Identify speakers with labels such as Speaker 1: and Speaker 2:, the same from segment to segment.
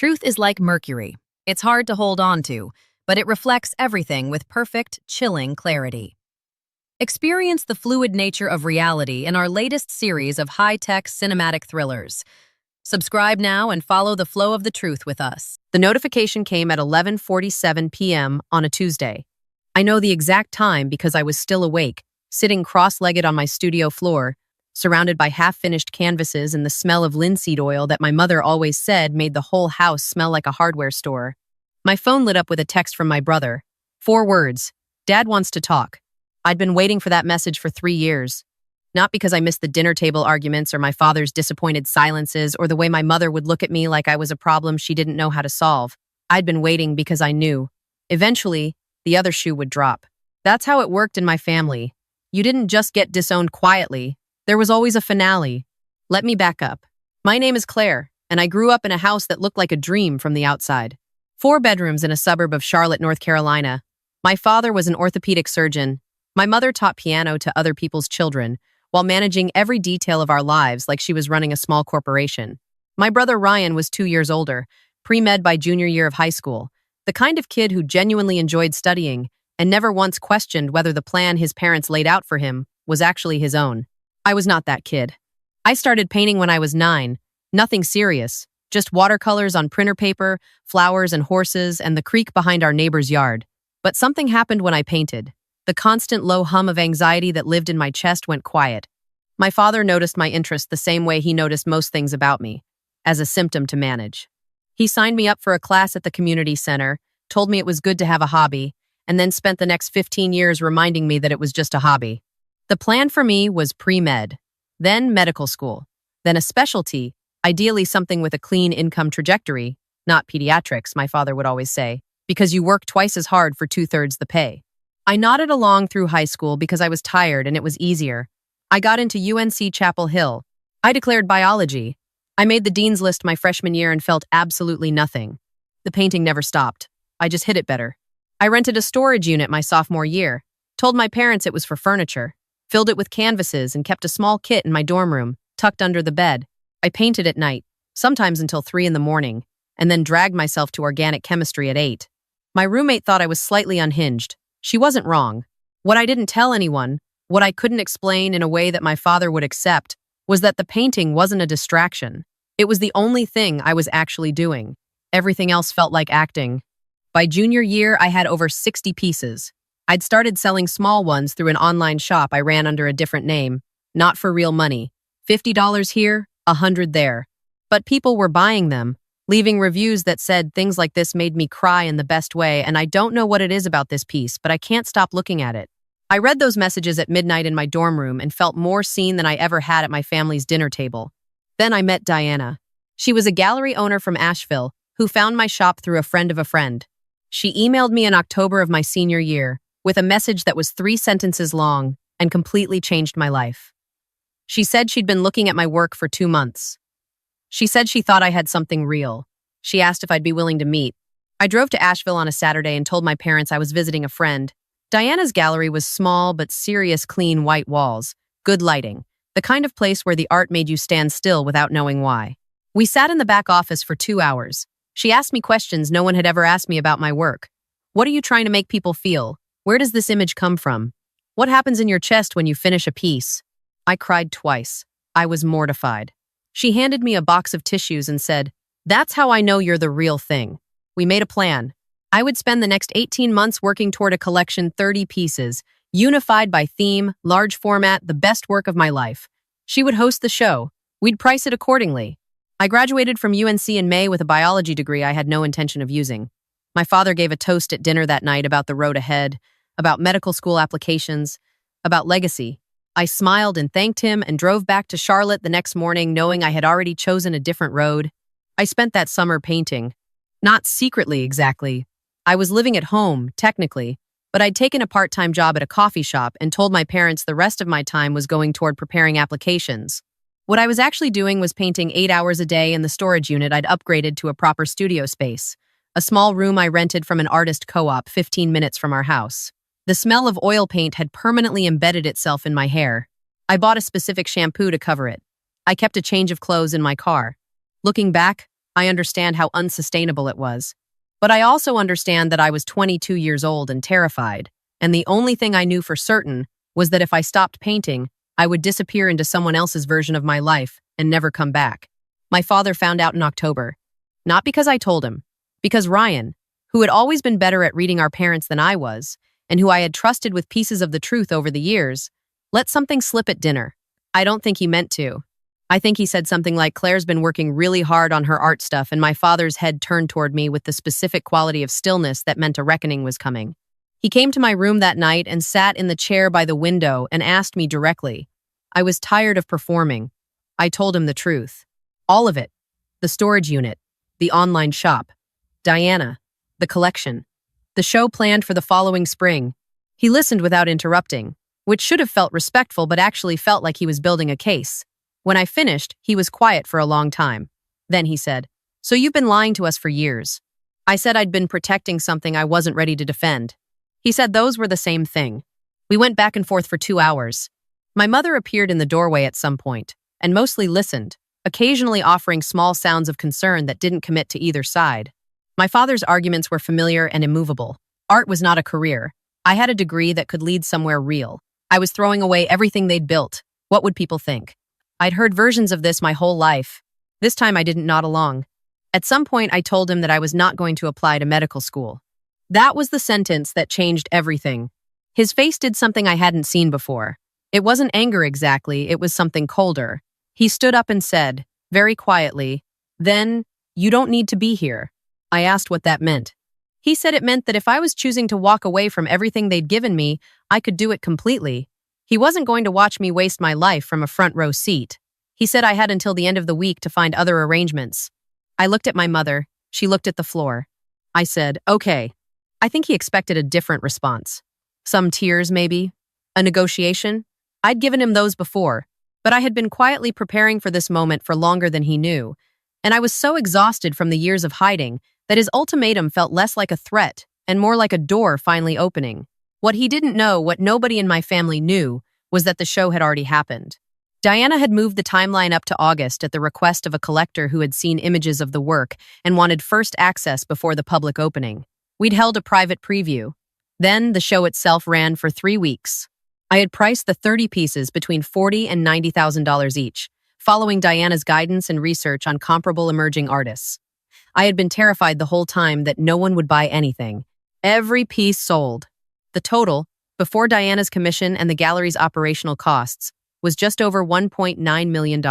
Speaker 1: Truth is like mercury. It's hard to hold on to, but it reflects everything with perfect, chilling clarity. Experience the fluid nature of reality in our latest series of high-tech cinematic thrillers. Subscribe now and follow the flow of the truth with us. The notification came at 11:47 p.m. on a Tuesday. I know the exact time because I was still awake, sitting cross-legged on my studio floor, surrounded by half-finished canvases and the smell of linseed oil that my mother always said made the whole house smell like a hardware store. My phone lit up with a text from my brother. 4 words. Dad wants to talk. I'd been waiting for that message for 3 years. Not because I missed the dinner table arguments or my father's disappointed silences or the way my mother would look at me like I was a problem she didn't know how to solve. I'd been waiting because I knew. Eventually, the other shoe would drop. That's how it worked in my family. You didn't just get disowned quietly. There was always a finale. Let me back up. My name is Claire, and I grew up in a house that looked like a dream from the outside. 4 bedrooms in a suburb of Charlotte, North Carolina. My father was an orthopedic surgeon. My mother taught piano to other people's children, while managing every detail of our lives like she was running a small corporation. My brother Ryan was 2 years older, pre-med by junior year of high school, the kind of kid who genuinely enjoyed studying and never once questioned whether the plan his parents laid out for him was actually his own. I was not that kid. I started painting when I was 9, nothing serious, just watercolors on printer paper, flowers and horses, and the creek behind our neighbor's yard. But something happened when I painted. The constant low hum of anxiety that lived in my chest went quiet. My father noticed my interest the same way he noticed most things about me, as a symptom to manage. He signed me up for a class at the community center, told me it was good to have a hobby, and then spent the next 15 years reminding me that it was just a hobby. The plan for me was pre-med, then medical school, then a specialty, ideally something with a clean income trajectory, not pediatrics, my father would always say, because you work twice as hard for 2/3 the pay. I nodded along through high school because I was tired and it was easier. I got into UNC Chapel Hill. I declared biology. I made the dean's list my freshman year and felt absolutely nothing. The painting never stopped. I just hit it better. I rented a storage unit my sophomore year, told my parents it was for furniture, filled it with canvases and kept a small kit in my dorm room, tucked under the bed. I painted at night, sometimes until 3 in the morning, and then dragged myself to organic chemistry at 8. My roommate thought I was slightly unhinged. She wasn't wrong. What I didn't tell anyone, what I couldn't explain in a way that my father would accept, was that the painting wasn't a distraction. It was the only thing I was actually doing. Everything else felt like acting. By junior year, I had over 60 pieces. I'd started selling small ones through an online shop I ran under a different name, not for real money. $50 here, $100 there. But people were buying them, leaving reviews that said things like this made me cry in the best way, and I don't know what it is about this piece, but I can't stop looking at it. I read those messages at midnight in my dorm room and felt more seen than I ever had at my family's dinner table. Then I met Diana. She was a gallery owner from Asheville who found my shop through a friend of a friend. She emailed me in October of my senior year with a message that was 3 sentences long and completely changed my life. She said she'd been looking at my work for 2 months. She said she thought I had something real. She asked if I'd be willing to meet. I drove to Asheville on a Saturday and told my parents I was visiting a friend. Diana's gallery was small but serious, clean white walls, good lighting, the kind of place where the art made you stand still without knowing why. We sat in the back office for 2 hours. She asked me questions no one had ever asked me about my work. What are you trying to make people feel? Where does this image come from? What happens in your chest when you finish a piece? I cried twice. I was mortified. She handed me a box of tissues and said, "That's how I know you're the real thing." We made a plan. I would spend the next 18 months working toward a collection 30 pieces, unified by theme, large format, the best work of my life. She would host the show. We'd price it accordingly. I graduated from UNC in May with a biology degree I had no intention of using. My father gave a toast at dinner that night about the road ahead, about medical school applications, about legacy. I smiled and thanked him and drove back to Charlotte the next morning knowing I had already chosen a different road. I spent that summer painting. Not secretly, exactly. I was living at home, technically, but I'd taken a part-time job at a coffee shop and told my parents the rest of my time was going toward preparing applications. What I was actually doing was painting 8 hours a day in the storage unit I'd upgraded to a proper studio space, a small room I rented from an artist co-op 15 minutes from our house. The smell of oil paint had permanently embedded itself in my hair. I bought a specific shampoo to cover it. I kept a change of clothes in my car. Looking back, I understand how unsustainable it was. But I also understand that I was 22 years old and terrified, and the only thing I knew for certain was that if I stopped painting, I would disappear into someone else's version of my life and never come back. My father found out in October. Not because I told him, because Ryan, who had always been better at reading our parents than I was, and who I had trusted with pieces of the truth over the years, let something slip at dinner. I don't think he meant to. I think he said something like, "Claire's been working really hard on her art stuff," and my father's head turned toward me with the specific quality of stillness that meant a reckoning was coming. He came to my room that night and sat in the chair by the window and asked me directly. I was tired of performing. I told him the truth. All of it. The storage unit, the online shop, Diana, the collection, the show planned for the following spring. He listened without interrupting, which should have felt respectful but actually felt like he was building a case. When I finished, he was quiet for a long time. Then he said, "So you've been lying to us for years." I said I'd been protecting something I wasn't ready to defend. He said those were the same thing. We went back and forth for 2 hours. My mother appeared in the doorway at some point, and mostly listened, occasionally offering small sounds of concern that didn't commit to either side. My father's arguments were familiar and immovable. Art was not a career. I had a degree that could lead somewhere real. I was throwing away everything they'd built. What would people think? I'd heard versions of this my whole life. This time I didn't nod along. At some point I told him that I was not going to apply to medical school. That was the sentence that changed everything. His face did something I hadn't seen before. It wasn't anger exactly, it was something colder. He stood up and said, very quietly, "Then, you don't need to be here." I asked what that meant. He said it meant that if I was choosing to walk away from everything they'd given me, I could do it completely. He wasn't going to watch me waste my life from a front row seat. He said I had until the end of the week to find other arrangements. I looked at my mother. She looked at the floor. I said, "Okay." I think he expected a different response. Some tears, maybe? A negotiation? I'd given him those before, but I had been quietly preparing for this moment for longer than he knew, and I was so exhausted from the years of hiding that his ultimatum felt less like a threat and more like a door finally opening. What he didn't know, what nobody in my family knew, was that the show had already happened. Diana had moved the timeline up to August at the request of a collector who had seen images of the work and wanted first access before the public opening. We'd held a private preview. Then the show itself ran for 3 weeks. I had priced the 30 pieces between $40,000 and $90,000 each, following Diana's guidance and research on comparable emerging artists. I had been terrified the whole time that no one would buy anything. Every piece sold. The total, before Diana's commission and the gallery's operational costs, was just over $1.9 million.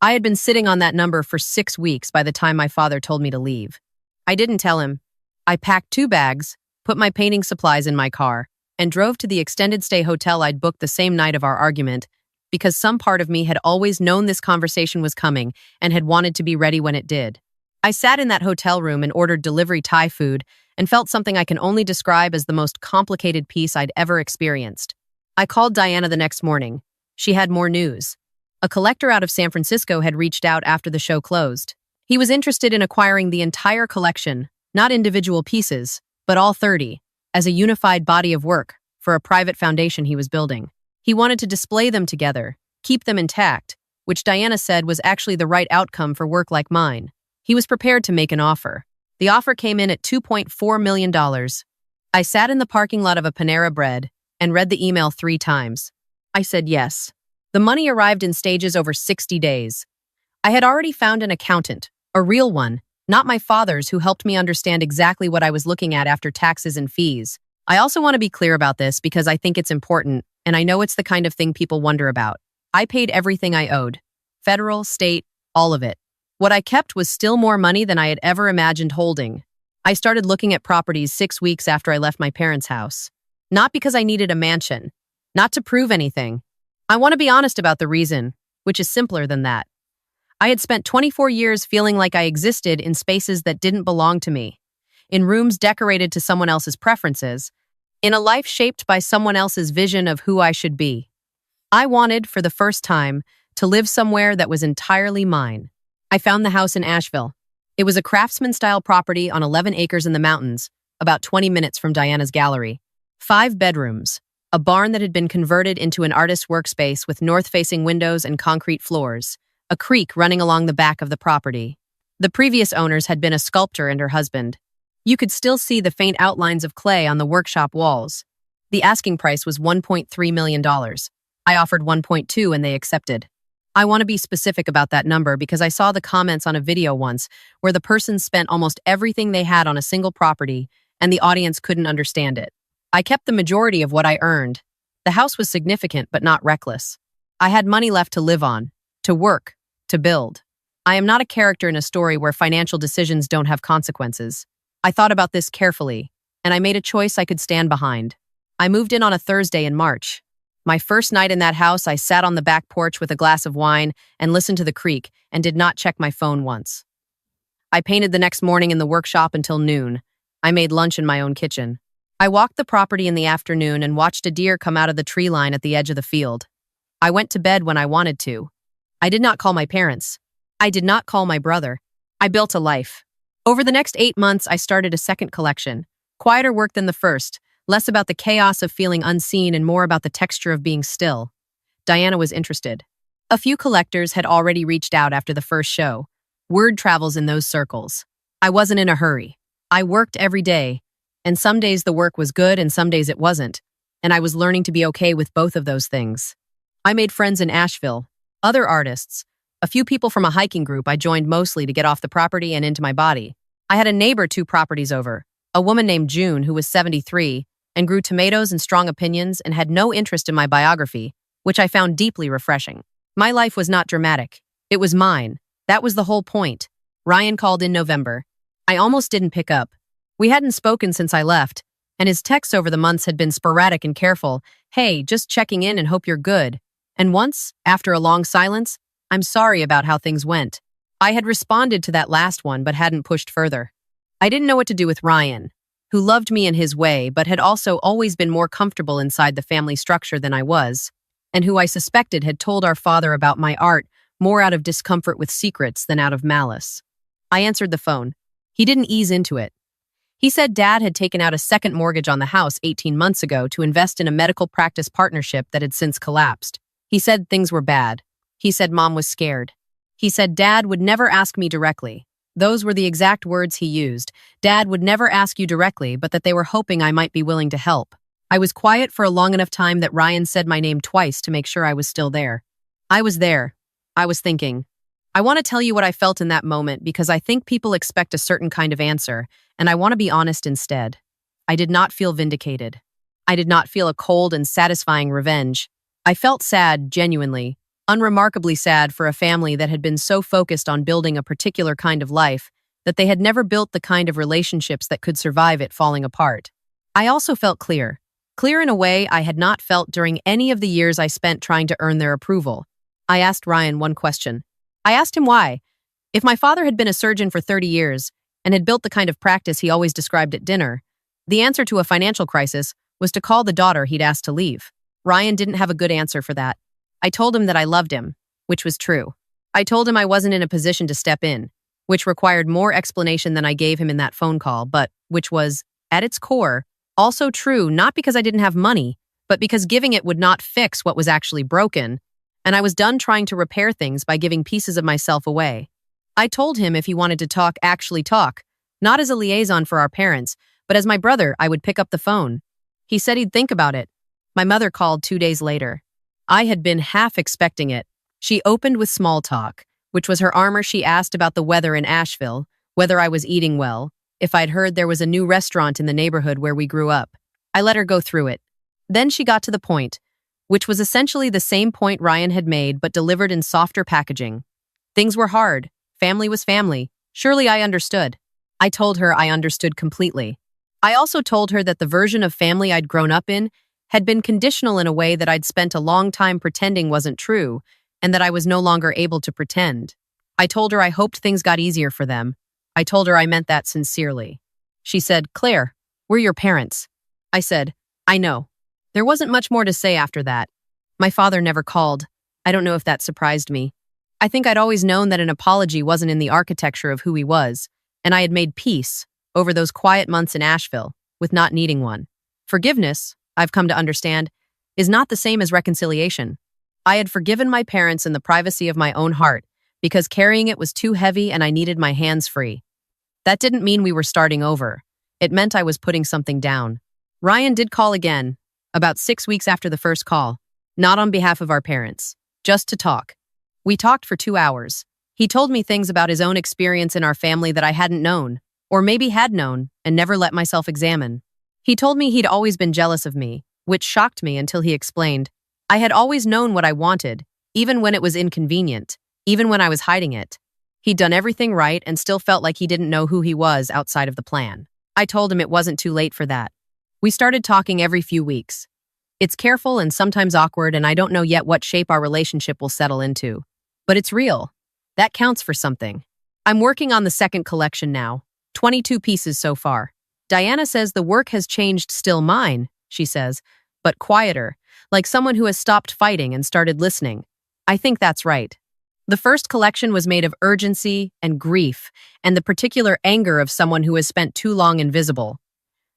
Speaker 1: I had been sitting on that number for 6 weeks by the time my father told me to leave. I didn't tell him. I packed 2 bags, put my painting supplies in my car, and drove to the extended stay hotel I'd booked the same night of our argument, because some part of me had always known this conversation was coming and had wanted to be ready when it did. I sat in that hotel room and ordered delivery Thai food and felt something I can only describe as the most complicated peace I'd ever experienced. I called Diana the next morning. She had more news. A collector out of San Francisco had reached out after the show closed. He was interested in acquiring the entire collection, not individual pieces, but all 30, as a unified body of work for a private foundation he was building. He wanted to display them together, keep them intact, which Diana said was actually the right outcome for work like mine. He was prepared to make an offer. The offer came in at $2.4 million. I sat in the parking lot of a Panera Bread and read the email 3 times. I said yes. The money arrived in stages over 60 days. I had already found an accountant, a real one, not my father's, who helped me understand exactly what I was looking at after taxes and fees. I also want to be clear about this because I think it's important, and I know it's the kind of thing people wonder about. I paid everything I owed. Federal, state, all of it. What I kept was still more money than I had ever imagined holding. I started looking at properties 6 weeks after I left my parents' house. Not because I needed a mansion. Not to prove anything. I want to be honest about the reason, which is simpler than that. I had spent 24 years feeling like I existed in spaces that didn't belong to me, in rooms decorated to someone else's preferences, in a life shaped by someone else's vision of who I should be. I wanted, for the first time, to live somewhere that was entirely mine. I found the house in Asheville. It was a craftsman-style property on 11 acres in the mountains, about 20 minutes from Diana's gallery. 5 bedrooms, a barn that had been converted into an artist's workspace with north-facing windows and concrete floors, a creek running along the back of the property. The previous owners had been a sculptor and her husband. You could still see the faint outlines of clay on the workshop walls. The asking price was $1.3 million. I offered 1.2 and they accepted. I want to be specific about that number because I saw the comments on a video once where the person spent almost everything they had on a single property and the audience couldn't understand it. I kept the majority of what I earned. The house was significant but not reckless. I had money left to live on, to work, to build. I am not a character in a story where financial decisions don't have consequences. I thought about this carefully, and I made a choice I could stand behind. I moved in on a Thursday in March. My first night in that house, I sat on the back porch with a glass of wine and listened to the creak and did not check my phone once. I painted the next morning in the workshop until noon. I made lunch in my own kitchen. I walked the property in the afternoon and watched a deer come out of the tree line at the edge of the field. I went to bed when I wanted to. I did not call my parents. I did not call my brother. I built a life. Over the next 8 months, I started a second collection. Quieter work than the first, less about the chaos of feeling unseen and more about the texture of being still. Diana was interested. A few collectors had already reached out after the first show. Word travels in those circles. I wasn't in a hurry. I worked every day, and some days the work was good and some days it wasn't, and I was learning to be okay with both of those things. I made friends in Asheville, other artists, a few people from a hiking group I joined mostly to get off the property and into my body. I had a neighbor 2 properties over, a woman named June who was 73, and grew tomatoes and strong opinions and had no interest in my biography, which I found deeply refreshing. My life was not dramatic. It was mine. That was the whole point. Ryan called in November. I almost didn't pick up. We hadn't spoken since I left, and his texts over the months had been sporadic and careful. Hey, just checking in and hope you're good. And once, after a long silence, I'm sorry about how things went. I had responded to that last one but hadn't pushed further. I didn't know what to do with Ryan, who loved me in his way but had also always been more comfortable inside the family structure than I was, and who I suspected had told our father about my art more out of discomfort with secrets than out of malice. I answered the phone. He didn't ease into it. He said Dad had taken out a second mortgage on the house 18 months ago to invest in a medical practice partnership that had since collapsed. He said things were bad. He said Mom was scared. He said Dad would never ask me directly. Those were the exact words he used. Dad would never ask you directly, but that they were hoping I might be willing to help. I was quiet for a long enough time that Ryan said my name twice to make sure I was still there. I was there. I was thinking. I want to tell you what I felt in that moment because I think people expect a certain kind of answer, and I want to be honest instead. I did not feel vindicated. I did not feel a cold and satisfying revenge. I felt sad, genuinely, unremarkably sad for a family that had been so focused on building a particular kind of life that they had never built the kind of relationships that could survive it falling apart. I also felt clear in a way I had not felt during any of the years I spent trying to earn their approval. I asked Ryan one question. I asked him why. If my father had been a surgeon for 30 years and had built the kind of practice he always described at dinner, the answer to a financial crisis was to call the daughter he'd asked to leave. Ryan didn't have a good answer for that. I told him that I loved him, which was true. I told him I wasn't in a position to step in, which required more explanation than I gave him in that phone call, but which was, at its core, also true not because I didn't have money, but because giving it would not fix what was actually broken, and I was done trying to repair things by giving pieces of myself away. I told him if he wanted to talk, actually talk, not as a liaison for our parents, but as my brother, I would pick up the phone. He said he'd think about it. My mother called 2 days later. I had been half expecting it. She opened with small talk, which was her armor. She asked about the weather in Asheville, whether I was eating well, if I'd heard there was a new restaurant in the neighborhood where we grew up. I let her go through it. Then she got to the point, which was essentially the same point Ryan had made but delivered in softer packaging. Things were hard. Family was family. Surely I understood. I told her I understood completely. I also told her that the version of family I'd grown up in had been conditional in a way that I'd spent a long time pretending wasn't true, and that I was no longer able to pretend. I told her I hoped things got easier for them. I told her I meant that sincerely. She said, "Claire, we're your parents." I said, "I know." There wasn't much more to say after that. My father never called. I don't know if that surprised me. I think I'd always known that an apology wasn't in the architecture of who he was, and I had made peace, over those quiet months in Asheville, with not needing one. Forgiveness, I've come to understand, is not the same as reconciliation. I had forgiven my parents in the privacy of my own heart because carrying it was too heavy and I needed my hands free. That didn't mean we were starting over. It meant I was putting something down. Ryan did call again, about 6 weeks after the first call, not on behalf of our parents, just to talk. We talked for 2 hours. He told me things about his own experience in our family that I hadn't known, or maybe had known, and never let myself examine. He told me he'd always been jealous of me, which shocked me until he explained. I had always known what I wanted, even when it was inconvenient, even when I was hiding it. He'd done everything right and still felt like he didn't know who he was outside of the plan. I told him it wasn't too late for that. We started talking every few weeks. It's careful and sometimes awkward, and I don't know yet what shape our relationship will settle into. But it's real. That counts for something. I'm working on the second collection now, 22 pieces so far. Diana says the work has changed, still mine, she says, but quieter, like someone who has stopped fighting and started listening. I think that's right. The first collection was made of urgency and grief and the particular anger of someone who has spent too long invisible.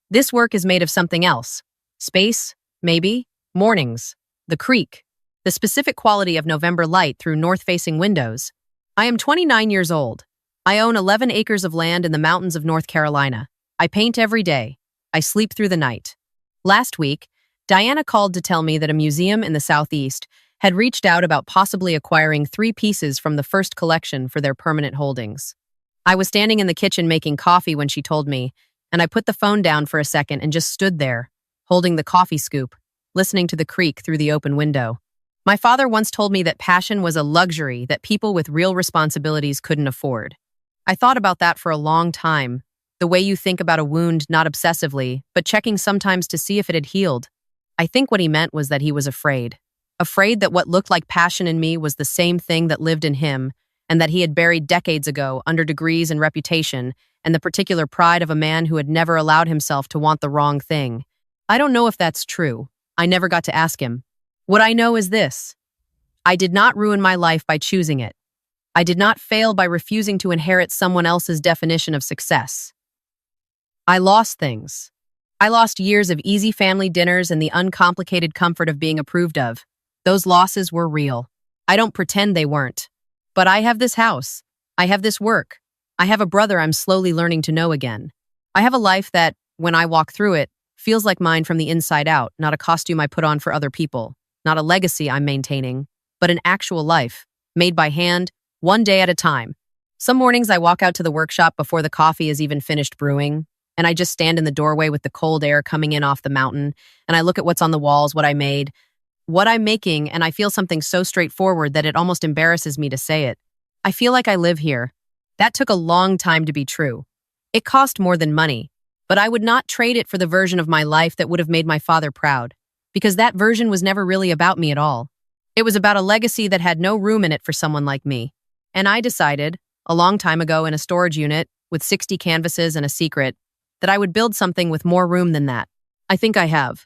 Speaker 1: This work is made of something else. Space, maybe, mornings, the creek, the specific quality of November light through north-facing windows. I am 29 years old. I own 11 acres of land in the mountains of North Carolina. I paint every day. I sleep through the night. Last week, Diana called to tell me that a museum in the Southeast had reached out about possibly acquiring 3 pieces from the first collection for their permanent holdings. I was standing in the kitchen making coffee when she told me, and I put the phone down for a second and just stood there, holding the coffee scoop, listening to the creak through the open window. My father once told me that passion was a luxury that people with real responsibilities couldn't afford. I thought about that for a long time, the way you think about a wound not obsessively, but checking sometimes to see if it had healed. I think what he meant was that he was afraid. Afraid that what looked like passion in me was the same thing that lived in him, and that he had buried decades ago under degrees and reputation, and the particular pride of a man who had never allowed himself to want the wrong thing. I don't know if that's true. I never got to ask him. What I know is this. I did not ruin my life by choosing it. I did not fail by refusing to inherit someone else's definition of success. I lost things. I lost years of easy family dinners and the uncomplicated comfort of being approved of. Those losses were real. I don't pretend they weren't. But I have this house. I have this work. I have a brother I'm slowly learning to know again. I have a life that, when I walk through it, feels like mine from the inside out, not a costume I put on for other people, not a legacy I'm maintaining, but an actual life, made by hand, one day at a time. Some mornings I walk out to the workshop before the coffee is even finished brewing, and I just stand in the doorway with the cold air coming in off the mountain, and I look at what's on the walls, what I made, what I'm making, and I feel something so straightforward that it almost embarrasses me to say it. I feel like I live here. That took a long time to be true. It cost more than money, but I would not trade it for the version of my life that would have made my father proud, because that version was never really about me at all. It was about a legacy that had no room in it for someone like me. And I decided, a long time ago in a storage unit with 60 canvases and a secret, that I would build something with more room than that. I think I have.